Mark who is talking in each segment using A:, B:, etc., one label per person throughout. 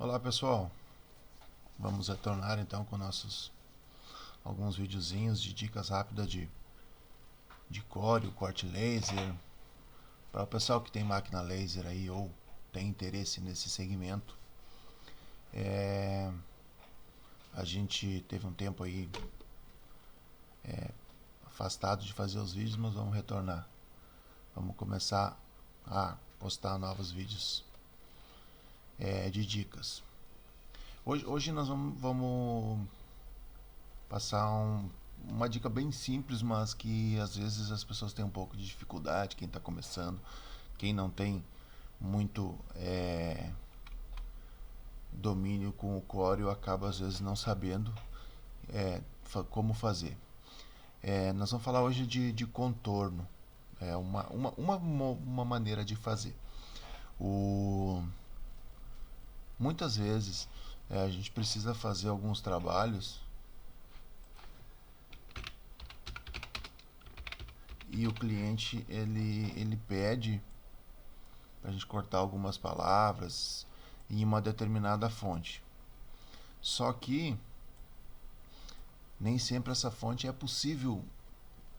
A: Olá pessoal, vamos retornar então com nossos alguns videozinhos de dicas rápidas de Corel, corte laser, para o pessoal que tem máquina laser aí ou tem interesse nesse segmento. A gente teve um tempo aí afastado de fazer os vídeos, mas vamos retornar. Vamos começar a postar novos vídeos de dicas. Hoje nós vamos passar uma dica bem simples, mas que às vezes as pessoas têm um pouco de dificuldade, quem está começando, quem não tem muito domínio com o Corel acaba às vezes não sabendo como fazer. Nós vamos falar hoje de contorno, uma maneira de fazer. Muitas vezes a gente precisa fazer alguns trabalhos e o cliente ele pede para a gente cortar algumas palavras em uma determinada fonte. Só que nem sempre essa fonte é possível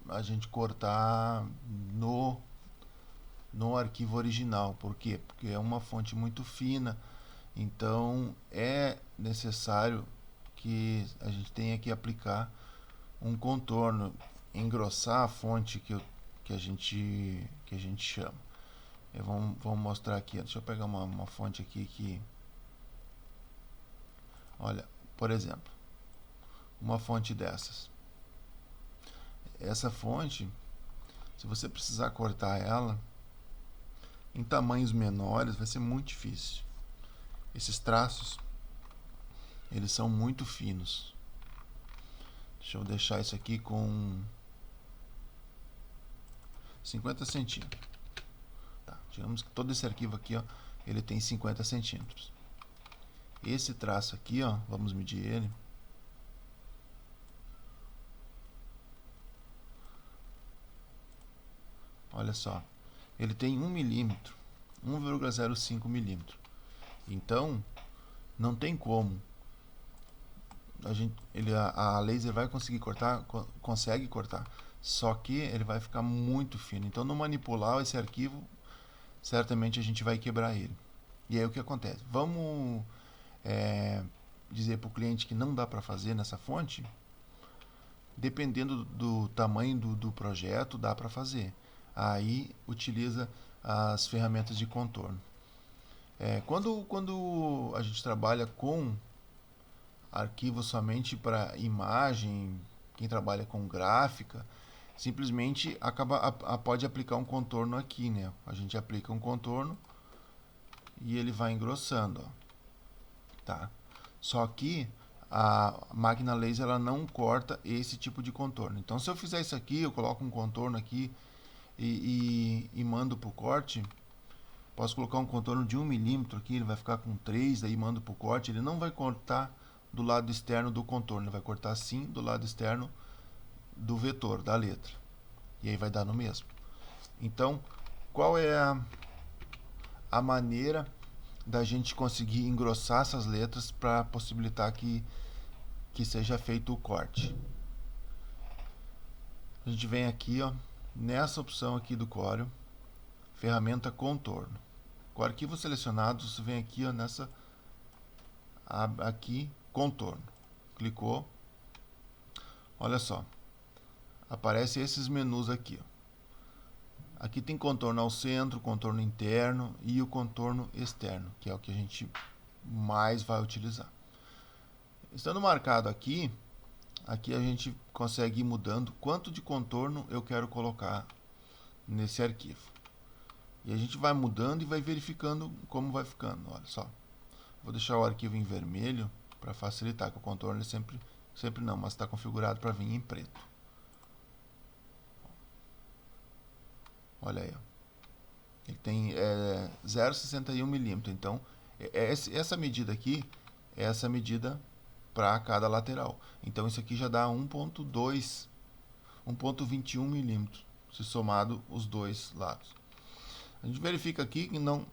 A: a gente cortar no arquivo original. Por quê? Porque é uma fonte muito fina, então é necessário que a gente tenha que aplicar um contorno, engrossar a fonte que a gente chama. Vamos mostrar aqui. Deixa eu pegar uma fonte aqui que, olha, por exemplo, uma fonte dessas. Essa fonte, se você precisar cortar ela em tamanhos menores, vai ser muito difícil. Esses traços, eles são muito finos. Deixa eu deixar isso aqui com 50 centímetros. Tá, digamos que todo esse arquivo aqui, ó, ele tem 50 centímetros. Esse traço aqui, ó, vamos medir ele. Olha só, ele tem 1 milímetro, 1,05 milímetro. Então, não tem como a laser vai conseguir cortar, consegue cortar, só que ele vai ficar muito fino. Então, no manipular esse arquivo, certamente a gente vai quebrar ele. E aí o que acontece? Vamos dizer para o cliente que não dá para fazer nessa fonte. Dependendo do tamanho do projeto, dá para fazer. Aí utiliza as ferramentas de contorno. Quando a gente trabalha com arquivos somente para imagem, quem trabalha com gráfica, simplesmente pode aplicar um contorno aqui, né? A gente aplica um contorno e ele vai engrossando, ó. Tá? Só que a máquina laser ela não corta esse tipo de contorno. Então, se eu fizer isso aqui, eu coloco um contorno aqui e mando para o corte. Posso colocar um contorno de 1 milímetro aqui, ele vai ficar com 3, daí mando para o corte. Ele não vai cortar do lado externo do contorno, ele vai cortar sim do lado externo do vetor, da letra. E aí vai dar no mesmo. Então, qual é a maneira da gente conseguir engrossar essas letras para possibilitar que seja feito o corte? A gente vem aqui, ó, nessa opção aqui do Corel, ferramenta contorno. Com o arquivo selecionado, você vem aqui, ó, nessa aqui contorno. Clicou. Olha só. Aparece esses menus aqui, ó. Aqui tem contorno ao centro, contorno interno e o contorno externo, que é o que a gente mais vai utilizar. Estando marcado aqui a gente consegue ir mudando quanto de contorno eu quero colocar nesse arquivo. E a gente vai mudando e vai verificando como vai ficando. Olha só. Vou deixar o arquivo em vermelho para facilitar, que o contorno sempre não, mas está configurado para vir em preto. Olha aí, ó. Ele tem 0,61 milímetros. Então, essa medida aqui é essa medida para cada lateral. Então, isso aqui já dá 1,2, 1,21 milímetros, se somado os dois lados. A gente verifica aqui que não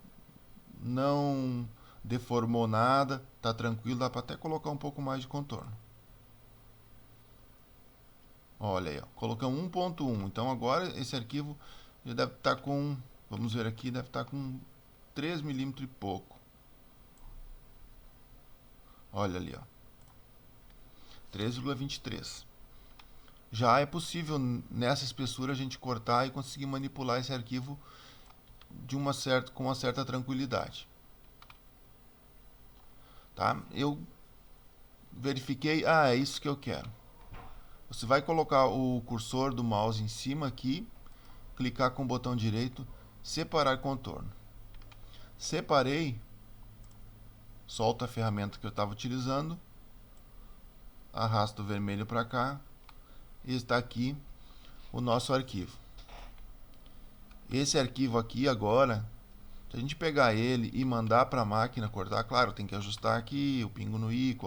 A: deformou nada, tá tranquilo, dá para até colocar um pouco mais de contorno. Olha aí, ó, colocamos 1.1. Então agora esse arquivo já deve estar com, vamos ver aqui, deve estar com 3 milímetros e pouco. Olha ali, ó, 3,23. Já é possível nessa espessura a gente cortar e conseguir manipular esse arquivo com uma certa tranquilidade. Tá? Eu verifiquei, é isso que eu quero. Você vai colocar o cursor do mouse em cima aqui, clicar com o botão direito, separar contorno. Separei, solta a ferramenta que eu estava utilizando, arrasto o vermelho para cá e está aqui o nosso arquivo. Esse arquivo aqui agora, se a gente pegar ele e mandar para a máquina cortar, claro, tem que ajustar aqui o pingo no i,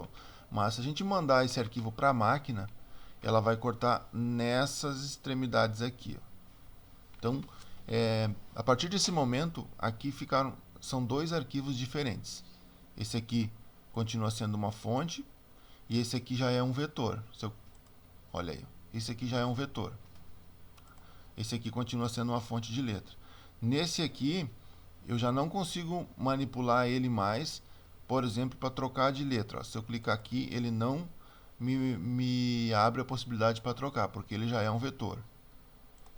A: mas se a gente mandar esse arquivo para a máquina, ela vai cortar nessas extremidades aqui. Ó. Então, a partir desse momento, aqui são dois arquivos diferentes. Esse aqui continua sendo uma fonte e esse aqui já é um vetor. Olha aí, esse aqui já é um vetor. Esse aqui continua sendo uma fonte de letra. Nesse aqui, eu já não consigo manipular ele mais, por exemplo, para trocar de letra. Ó, se eu clicar aqui, ele não me abre a possibilidade para trocar, porque ele já é um vetor.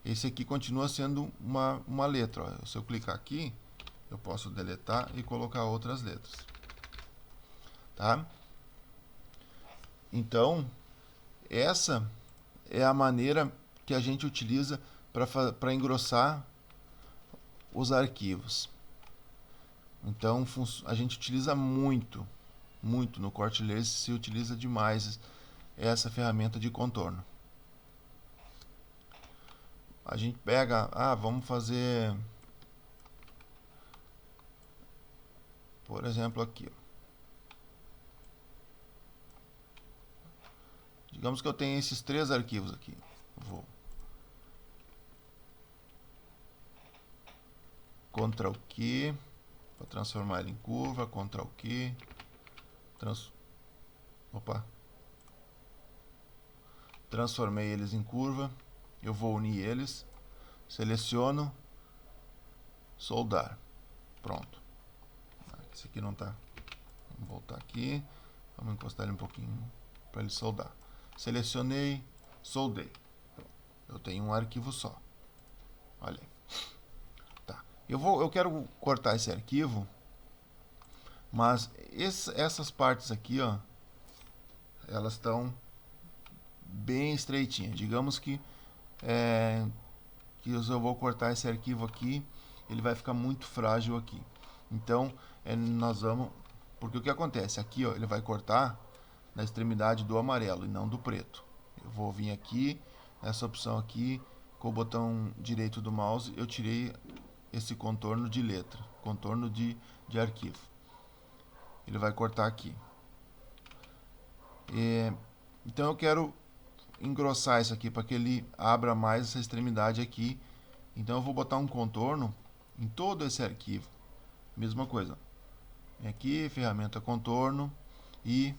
A: Esse aqui continua sendo uma letra. Ó. Se eu clicar aqui, eu posso deletar e colocar outras letras. Tá? Então, essa é a maneira que a gente utiliza para engrossar os arquivos. Então, a gente utiliza muito no corte laser, se utiliza demais essa ferramenta de contorno. A gente pega, vamos fazer, por exemplo, aqui. Digamos que eu tenho esses 3 arquivos aqui. Vou Ctrl Q para transformar ele em curva, Ctrl Q, transformei eles em curva. Eu vou unir eles, seleciono, soldar, pronto. Esse aqui não está. Vamos voltar aqui, vamos encostar ele um pouquinho para ele soldar. Selecionei, soldei. Eu tenho um arquivo só. Olha aí. Tá. Eu quero cortar esse arquivo, mas essas partes aqui, ó, elas estão bem estreitinhas. Digamos que eu vou cortar esse arquivo aqui, ele vai ficar muito frágil aqui. Então, nós vamos... Porque o que acontece? Aqui, ó, ele vai cortar na extremidade do amarelo e não do preto. Eu vou vir aqui, nessa opção aqui, com o botão direito do mouse, eu tirei esse contorno de letra, contorno de arquivo. Ele vai cortar aqui. Então eu quero engrossar isso aqui para que ele abra mais essa extremidade aqui. Então eu vou botar um contorno em todo esse arquivo. Mesma coisa. Vem aqui, ferramenta contorno e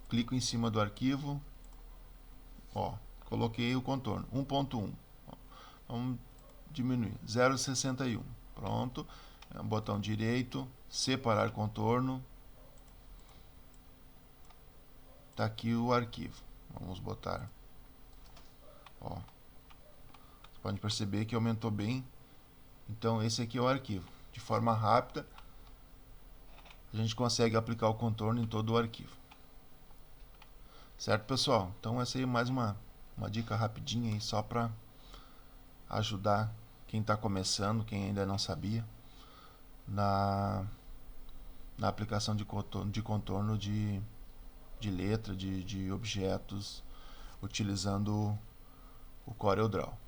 A: clico em cima do arquivo. Ó, coloquei o contorno 1.1. Vamos diminuir 0,61. Pronto. Botão direito, separar contorno. Tá aqui o arquivo. Vamos botar. Ó. Você pode perceber que aumentou bem. Então esse aqui é o arquivo. De forma rápida, a gente consegue aplicar o contorno em todo o arquivo. Certo, pessoal? Então essa aí é mais uma dica rapidinha aí, só para ajudar quem está começando, quem ainda não sabia, na aplicação de contorno de letra, de objetos, utilizando o CorelDRAW.